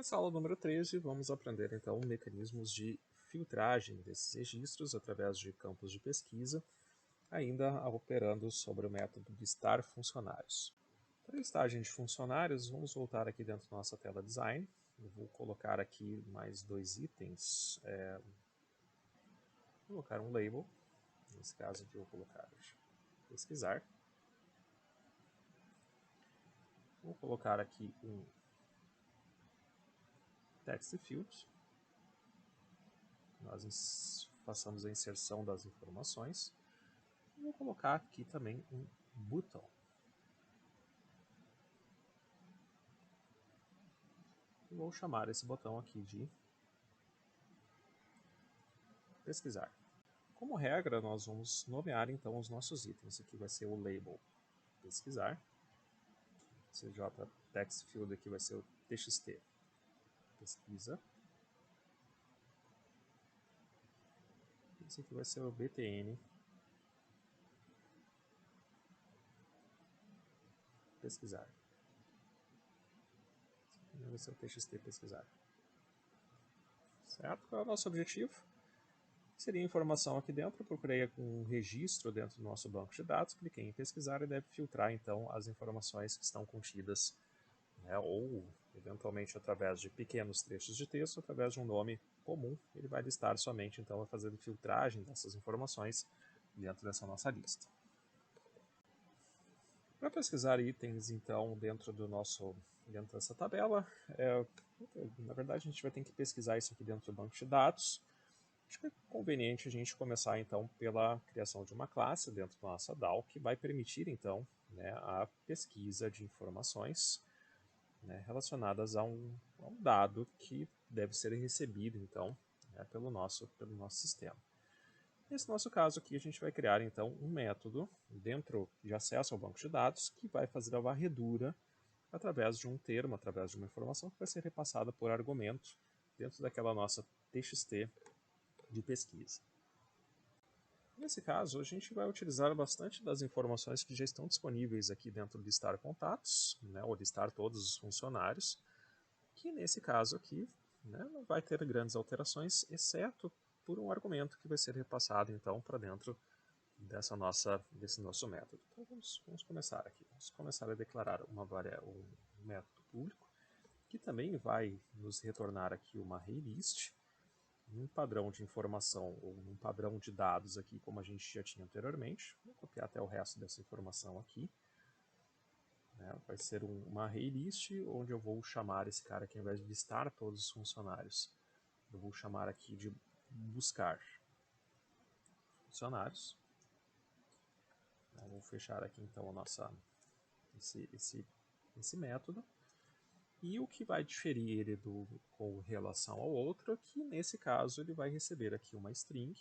Nessa aula número 13, vamos aprender então mecanismos de filtragem desses registros através de campos de pesquisa, ainda operando sobre o método listar funcionários. Para a listagem de funcionários, vamos voltar aqui dentro da nossa tela Design. Eu vou colocar aqui mais dois itens. Vou colocar um label, nesse caso aqui eu vou colocar pesquisar. Vou colocar aqui um text field. Nós façamos a inserção das informações. Vou colocar aqui também um button. E vou chamar esse botão aqui de pesquisar. Como regra, nós vamos nomear então os nossos itens. Aqui vai ser o label pesquisar. CJ text field aqui vai ser o txt pesquisa. Esse aqui vai ser o btn pesquisar. Esse aqui vai ser o txt pesquisar. Certo? Qual é o nosso objetivo? Seria informação aqui dentro, eu procurei um registro dentro do nosso banco de dados, cliquei em pesquisar e deve filtrar então as informações que estão contidas, né, ou eventualmente através de pequenos trechos de texto, através de um nome comum, ele vai listar somente então a fazer filtragem dessas informações dentro dessa nossa lista. Para pesquisar itens então dentro dessa tabela, na verdade a gente vai ter que pesquisar isso aqui dentro do banco de dados. Acho que é conveniente a gente começar então pela criação de uma classe dentro da nossa DAO que vai permitir então, né, a pesquisa de informações, né, relacionadas a um dado que deve ser recebido então, né, pelo nosso sistema. Nesse nosso caso aqui a gente vai criar então um método dentro de acesso ao banco de dados que vai fazer a varredura através de um termo, através de uma informação que vai ser repassada por argumento dentro daquela nossa txt de pesquisa. Nesse caso, a gente vai utilizar bastante das informações que já estão disponíveis aqui dentro do listar contatos, né, ou listar todos os funcionários, que nesse caso aqui, né, não vai ter grandes alterações, exceto por um argumento que vai ser repassado então para dentro desse nosso método. Então vamos começar aqui. Vamos começar a declarar um método público, que também vai nos retornar aqui uma arraylist, um padrão de informação ou um padrão de dados aqui, como a gente já tinha anteriormente. Vou copiar até o resto dessa informação aqui. Vai ser uma arraylist, onde eu vou chamar esse cara aqui, ao invés de listar todos os funcionários, eu vou chamar aqui de buscar funcionários. Vou fechar aqui então esse método. E o que vai diferir ele com relação ao outro é que, nesse caso, ele vai receber aqui uma string.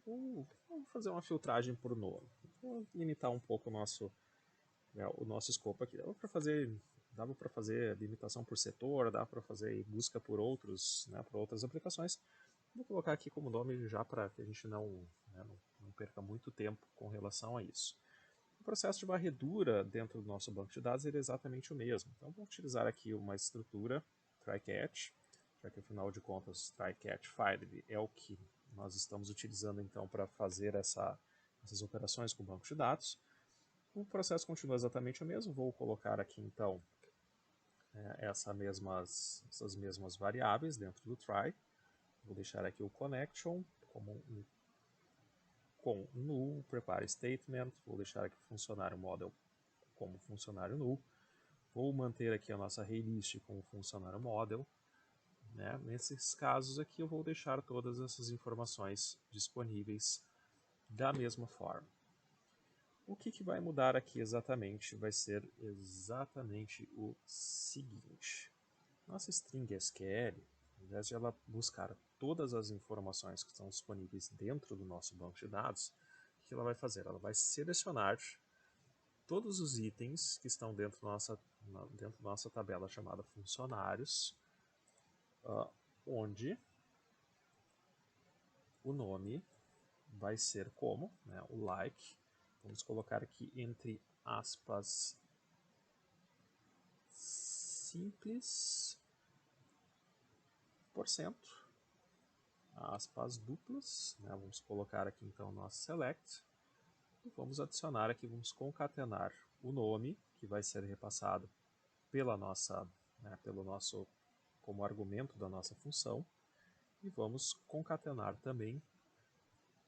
Vou fazer uma filtragem por nome. Vou limitar um pouco o nosso escopo aqui. Dava para fazer limitação por setor, dá para fazer busca por outras aplicações. Vou colocar aqui como nome já para que a gente não perca muito tempo com relação a isso. O processo de varredura dentro do nosso banco de dados é exatamente o mesmo. Então, vou utilizar aqui uma estrutura try-catch, já que, afinal de contas, try-catch find é o que nós estamos utilizando então para fazer essas operações com o banco de dados. O processo continua exatamente o mesmo. Vou colocar aqui então essas mesmas variáveis dentro do try. Vou deixar aqui o connection com null, prepare statement, vou deixar aqui o funcionário model como funcionário null, vou manter aqui a nossa arraylist como funcionário model. Nesses casos aqui eu vou deixar todas essas informações disponíveis da mesma forma. O que vai mudar aqui exatamente vai ser exatamente o seguinte. Nossa string SQL, ao invés de ela buscar todas as informações que estão disponíveis dentro do nosso banco de dados, o que ela vai fazer? Ela vai selecionar todos os itens que estão dentro da nossa tabela chamada funcionários, onde o nome vai ser como, o like. Vamos colocar aqui entre aspas simples %, aspas duplas, né? Vamos colocar aqui então nosso select, e vamos adicionar aqui, vamos concatenar o nome, que vai ser repassado pela nossa, pelo nosso, como argumento da nossa função, e vamos concatenar também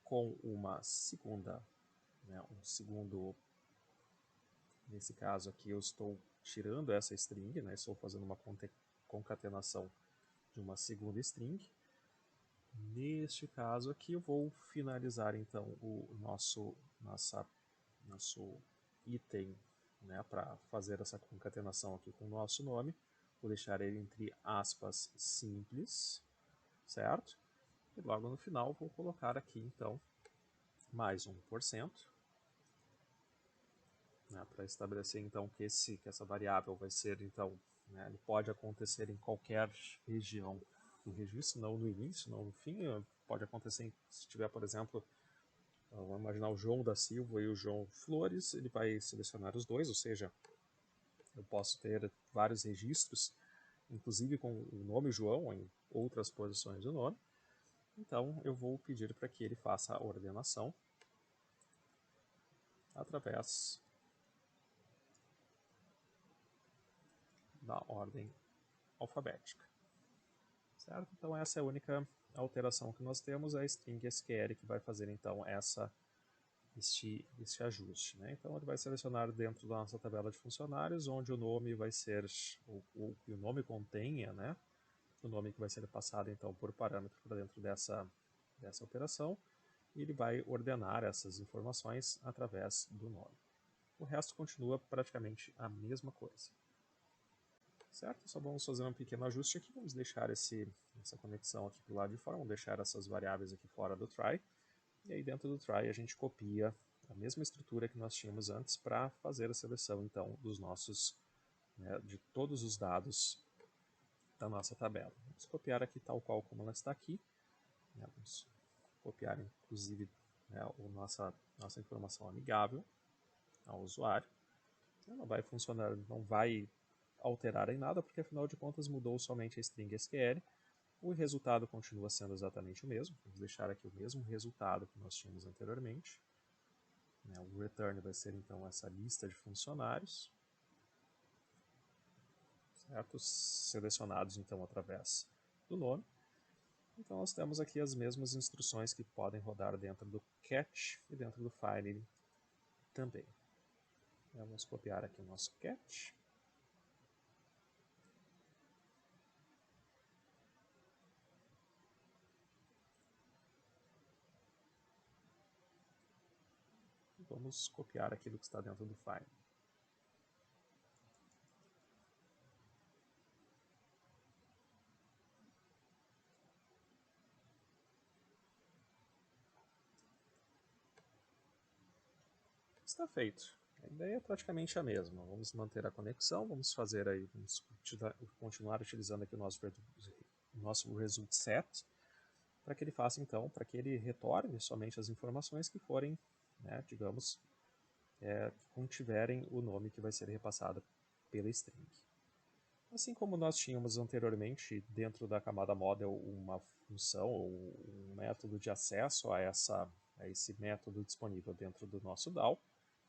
com uma segunda, um segundo, nesse caso aqui eu estou tirando essa string, estou fazendo uma concatenação de uma segunda string. Neste caso aqui eu vou finalizar então o nosso item, para fazer essa concatenação aqui com o nosso nome. Vou deixar ele entre aspas simples, certo? E logo no final vou colocar aqui então mais 1%, para estabelecer então que essa variável vai ser então, ele pode acontecer em qualquer região do registro, não no início, não no fim. Pode acontecer se tiver, por exemplo, vamos imaginar o João da Silva e o João Flores, ele vai selecionar os dois, ou seja, eu posso ter vários registros, inclusive com o nome João em outras posições do nome. Então eu vou pedir para que ele faça a ordenação através da ordem alfabética. Certo? Então essa é a única alteração que nós temos, é a string SQL que vai fazer então este ajuste. Então ele vai selecionar dentro da nossa tabela de funcionários, onde o nome vai ser, o que o nome contenha, o nome que vai ser passado então por parâmetro para dentro dessa operação, e ele vai ordenar essas informações através do nome. O resto continua praticamente a mesma coisa. Certo? Só vamos fazer um pequeno ajuste aqui, vamos deixar essa conexão aqui para o lado de fora, vamos deixar essas variáveis aqui fora do try, e aí dentro do try a gente copia a mesma estrutura que nós tínhamos antes para fazer a seleção então dos nossos, de todos os dados da nossa tabela. Vamos copiar aqui tal qual como ela está aqui, vamos copiar inclusive a nossa informação amigável ao usuário. Ela vai funcionar, não vai alterar em nada, porque afinal de contas mudou somente a string SQL. O resultado continua sendo exatamente o mesmo. Vamos deixar aqui o mesmo resultado que nós tínhamos anteriormente. O return vai ser então essa lista de funcionários, certo? Selecionados então através do nome. Então nós temos aqui as mesmas instruções que podem rodar dentro do catch e dentro do file também. Vamos copiar aqui o nosso catch. Vamos copiar aquilo que está dentro do file. Está feito. A ideia é praticamente a mesma. Vamos manter a conexão, vamos fazer aí, vamos continuar utilizando aqui o nosso result set, para que ele faça então, para que ele retorne somente as informações que forem, digamos, que contiverem o nome que vai ser repassado pela string. Assim como nós tínhamos anteriormente dentro da camada model uma função ou um método de acesso a esse método disponível dentro do nosso DAO,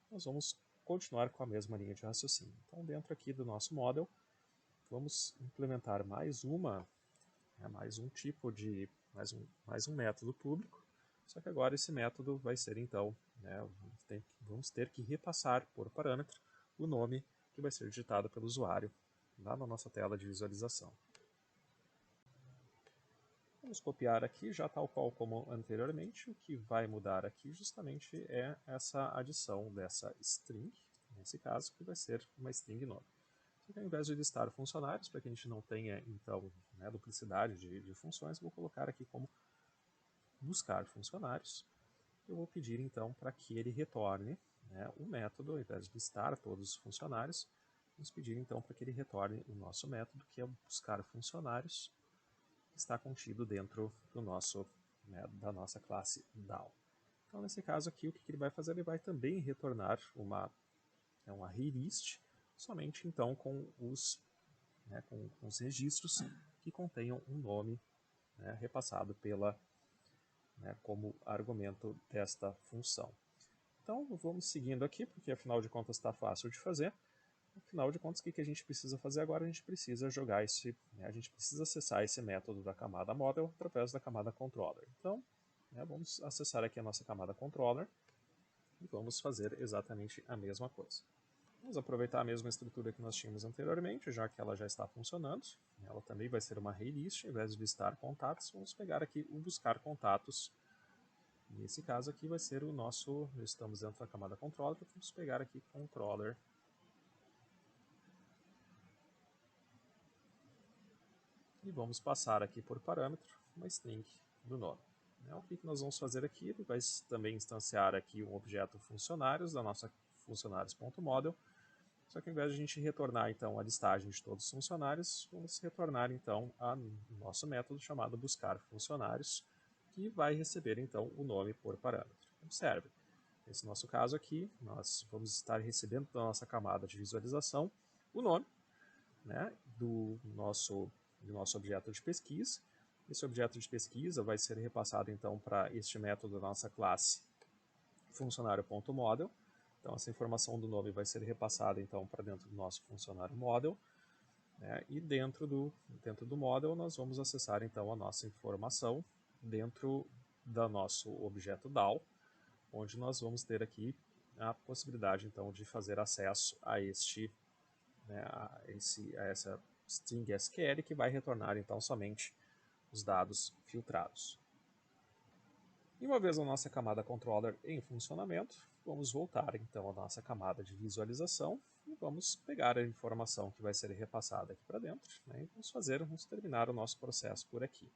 nós vamos continuar com a mesma linha de raciocínio. Então, dentro aqui do nosso model, vamos implementar mais um tipo de, mais um método público, só que agora esse método vai ser então, vamos ter que repassar por parâmetro o nome que vai ser digitado pelo usuário lá na nossa tela de visualização. Vamos copiar aqui, já tal qual como anteriormente. O que vai mudar aqui justamente é essa adição dessa string, nesse caso, que vai ser uma string nome. Só que ao invés de listar funcionários, para que a gente não tenha então duplicidade de funções, vou colocar aqui como buscar funcionários. Eu vou pedir então para que ele retorne o método, ao invés de listar todos os funcionários, vamos pedir então para que ele retorne o nosso método, que é buscar funcionários, que está contido dentro do da nossa classe DAO. Então, nesse caso aqui, o que ele vai fazer? Ele vai também retornar uma array list, somente então com os registros que contenham um nome, né, repassado pela, né, como argumento desta função. Então vamos seguindo aqui, porque afinal de contas está fácil de fazer. Afinal de contas, o que a gente precisa fazer agora? A gente precisa jogar né, a gente precisa acessar esse método da camada model através da camada controller. Então, né, vamos acessar aqui a nossa camada controller e vamos fazer exatamente a mesma coisa. Vamos aproveitar a mesma estrutura que nós tínhamos anteriormente, já que ela já está funcionando. Ela também vai ser uma array list, ao invés de listar contatos, vamos pegar aqui o buscar contatos. Nesse caso aqui vai ser o nosso, estamos dentro da camada controller, vamos pegar aqui controller. E vamos passar aqui por parâmetro uma string do nome. O que nós vamos fazer aqui? Ele vai também instanciar aqui um objeto funcionários da nossa funcionários.model. Só que ao invés de a gente retornar então a listagem de todos os funcionários, vamos retornar então a nosso método chamado buscar funcionários, que vai receber então o nome por parâmetro. Observe, nesse nosso caso aqui, nós vamos estar recebendo da nossa camada de visualização o nome, né, do nosso objeto de pesquisa. Esse objeto de pesquisa vai ser repassado então para este método da nossa classe funcionário.model. Então essa informação do nome vai ser repassada então para dentro do nosso funcionário model, né, e dentro do model nós vamos acessar então a nossa informação dentro do nosso objeto DAO, onde nós vamos ter aqui a possibilidade então de fazer acesso a né, a essa string SQL, que vai retornar então somente os dados filtrados. E uma vez a nossa camada controller em funcionamento, vamos voltar então à nossa camada de visualização e vamos pegar a informação que vai ser repassada aqui para dentro, né, e vamos terminar o nosso processo por aqui.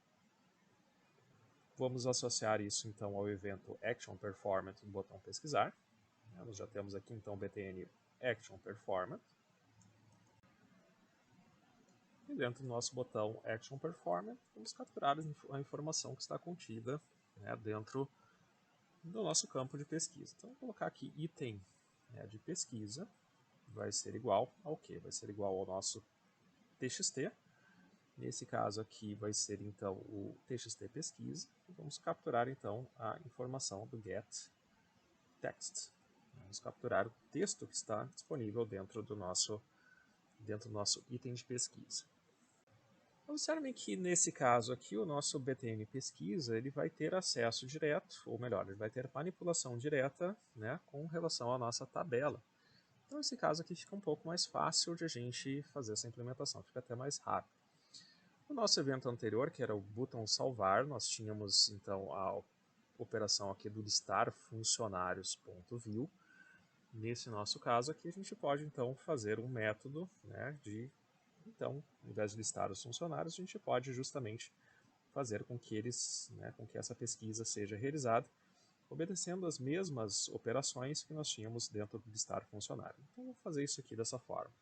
Vamos associar isso então ao evento Action Performance do botão pesquisar. Nós já temos aqui então o btn Action Performance. E dentro do nosso botão Action Performance, vamos capturar a informação que está contida, né, dentro do nosso campo de pesquisa. Então, vou colocar aqui item, né, de pesquisa, vai ser igual ao quê? Vai ser igual ao nosso txt. Nesse caso aqui vai ser então o txt pesquisa. E vamos capturar então a informação do get text. Vamos capturar o texto que está disponível dentro do nosso item de pesquisa. Observem que nesse caso aqui o nosso btn pesquisa ele vai ter acesso direto, ou melhor, ele vai ter manipulação direta, né, com relação à nossa tabela. Então esse caso aqui fica um pouco mais fácil de a gente fazer essa implementação, fica até mais rápido. No nosso evento anterior, que era o botão salvar, nós tínhamos então a operação aqui do listar funcionários.view. Nesse nosso caso aqui a gente pode então fazer um método, né, então, ao invés de listar os funcionários, a gente pode justamente fazer com que com que essa pesquisa seja realizada, obedecendo as mesmas operações que nós tínhamos dentro do listar funcionário. Então, vou fazer isso aqui dessa forma.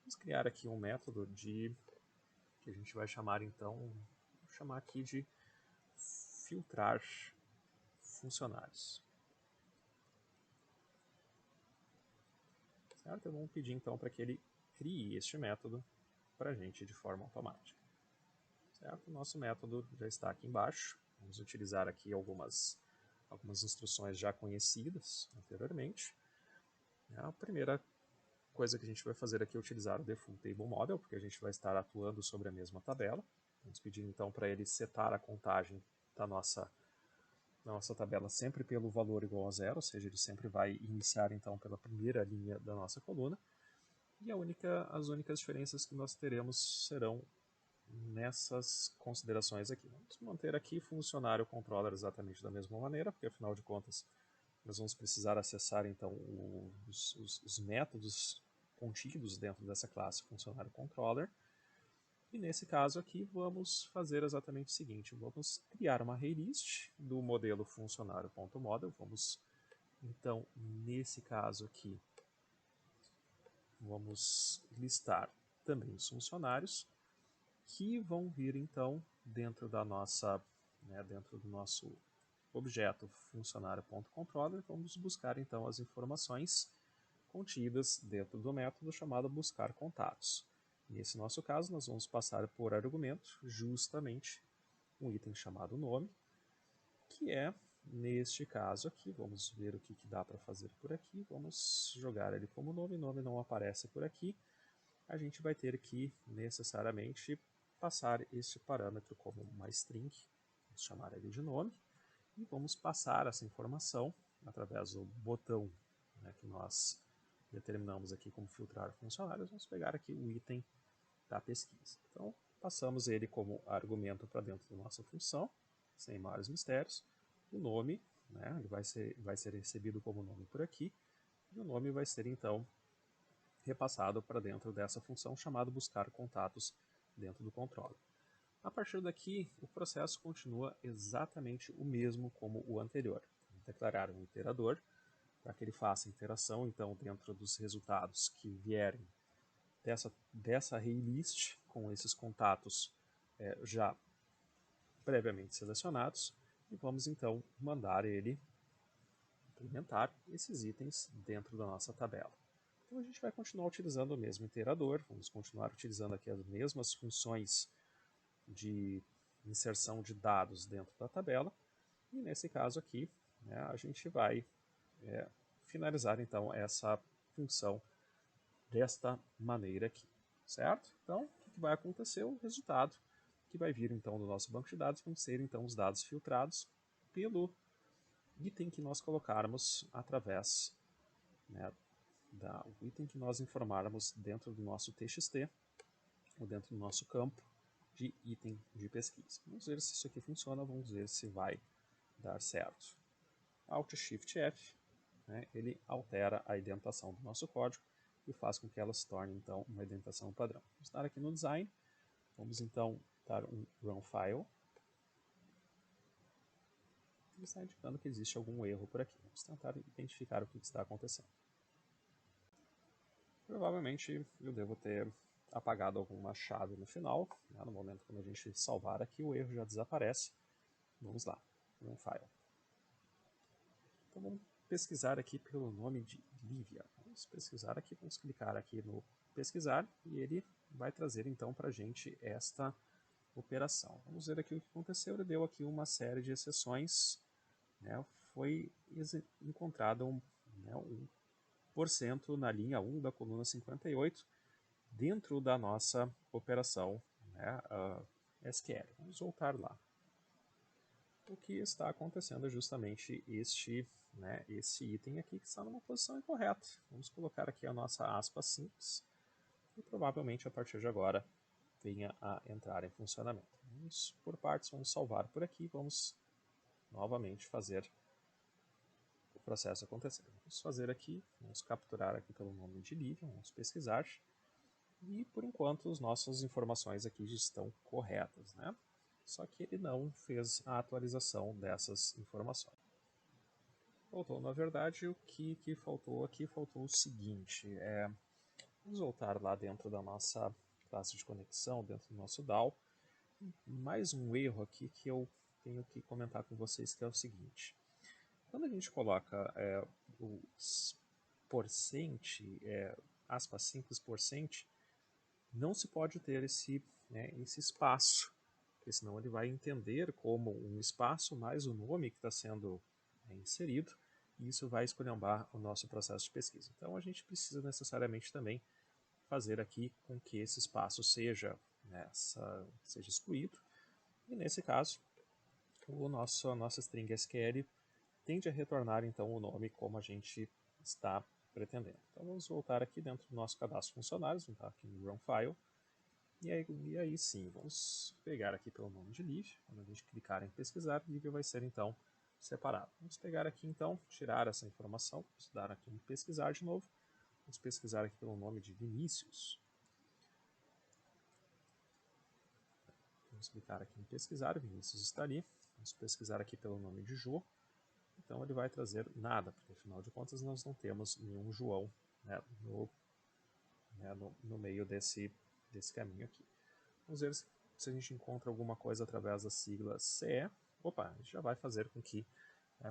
Vamos criar aqui um método que a gente vai chamar então, vou chamar aqui de filtrar funcionários. Certo? Vamos pedir então para que ele crie este método para a gente de forma automática. Certo? O nosso método já está aqui embaixo. Vamos utilizar aqui algumas instruções já conhecidas anteriormente. A primeira coisa que a gente vai fazer aqui é utilizar o default table model, porque a gente vai estar atuando sobre a mesma tabela. Vamos pedir então para ele setar a contagem da nossa tabela sempre pelo valor igual a 0, ou seja, ele sempre vai iniciar então pela primeira linha da nossa coluna. E as únicas diferenças que nós teremos serão nessas considerações aqui. Vamos manter aqui funcionário controller exatamente da mesma maneira, porque afinal de contas nós vamos precisar acessar então os métodos contidos dentro dessa classe funcionário controller. E nesse caso aqui vamos fazer exatamente o seguinte, vamos criar uma array list do modelo funcionário.model. Vamos então nesse caso aqui vamos listar também os funcionários que vão vir então dentro do nosso objeto funcionário.controller. Vamos buscar então as informações contidas dentro do método chamado buscar contatos. Nesse nosso caso, nós vamos passar por argumento justamente um item chamado nome, que é, neste caso aqui, vamos ver o que dá para fazer por aqui, vamos jogar ele como nome não aparece por aqui, a gente vai ter que necessariamente passar este parâmetro como uma string, vamos chamar ele de nome, e vamos passar essa informação através do botão, né, que nós determinamos aqui como filtrar funcionários, vamos pegar aqui o item da pesquisa. Então, passamos ele como argumento para dentro da nossa função, sem maiores mistérios. O nome, né, ele vai ser recebido como nome por aqui, e o nome vai ser, então, repassado para dentro dessa função chamada buscar contatos dentro do controle. A partir daqui, o processo continua exatamente o mesmo como o anterior. Declarar um iterador, para que ele faça interação, então, dentro dos resultados que vierem dessa array list, com esses contatos já previamente selecionados, e vamos então mandar ele implementar esses itens dentro da nossa tabela. Então a gente vai continuar utilizando o mesmo iterador, vamos continuar utilizando aqui as mesmas funções de inserção de dados dentro da tabela, e nesse caso aqui, né, a gente vai finalizar então essa função desta maneira aqui, certo? Então, o que vai acontecer? O resultado que vai vir então do nosso banco de dados vão ser então os dados filtrados pelo item que nós colocarmos através, né, o item que nós informarmos dentro do nosso TXT ou dentro do nosso campo de item de pesquisa. Vamos ver se isso aqui funciona, vamos ver se vai dar certo. Alt Shift F, né, ele altera a indentação do nosso código e faz com que ela se torne então uma indentação padrão. Vamos estar aqui no design, vamos então dar um run file. Ele está indicando que existe algum erro por aqui. Vamos tentar identificar o que está acontecendo. Provavelmente eu devo ter apagado alguma chave no final, né? No momento quando a gente salvar aqui, o erro já desaparece. Vamos lá, run file. Então vamos pesquisar aqui pelo nome de Lívia. Vamos pesquisar aqui, vamos clicar aqui no pesquisar e ele vai trazer então para a gente esta operação. Vamos ver aqui o que aconteceu. Ele deu aqui uma série de exceções, né? Foi encontrado um porcento na linha 1 da coluna 58 dentro da nossa operação, né, SQL. Vamos voltar lá. O que está acontecendo é justamente esse item aqui que está numa posição incorreta. Vamos colocar aqui a nossa aspa simples e provavelmente a partir de agora venha a entrar em funcionamento. Vamos por partes, vamos salvar por aqui, vamos novamente fazer o processo acontecer. Vamos fazer aqui, vamos capturar aqui pelo nome de Lívia, vamos pesquisar e por enquanto as nossas informações aqui já estão corretas, né? Só que ele não fez a atualização dessas informações. Faltou, na verdade, o que faltou aqui, faltou o seguinte, vamos voltar lá dentro da nossa classe de conexão, dentro do nosso DAO, mais um erro aqui que eu tenho que comentar com vocês, que é o seguinte, quando a gente coloca o porcente, aspas simples porcente, não se pode ter esse espaço, porque senão ele vai entender como um espaço mais o nome que está sendo inserido, e isso vai esculhambar o nosso processo de pesquisa. Então a gente precisa necessariamente também fazer aqui com que esse espaço seja excluído, e nesse caso a nossa string SQL tende a retornar então o nome como a gente está pretendendo. Então vamos voltar aqui dentro do nosso cadastro de funcionários, vamos estar aqui no run file, e aí sim, vamos pegar aqui pelo nome de Lívia. Quando a gente clicar em pesquisar, Lívia vai ser então separado. Vamos pegar aqui então, tirar essa informação, vamos dar aqui um pesquisar de novo. Vamos pesquisar aqui pelo nome de Vinícius. Vamos clicar aqui em pesquisar, Vinícius está ali. Vamos pesquisar aqui pelo nome de Jô. Então ele vai trazer nada, porque afinal de contas nós não temos nenhum João, né, no meio desse caminho aqui. Vamos ver se a gente encontra alguma coisa através da sigla CE. Opa, a gente já vai fazer com que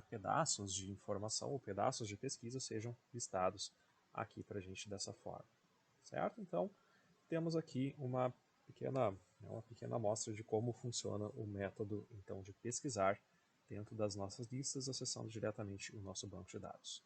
pedaços de informação ou pedaços de pesquisa sejam listados aqui para a gente dessa forma, certo? Então, temos aqui uma pequena amostra de como funciona o método então de pesquisar dentro das nossas listas, acessando diretamente o nosso banco de dados.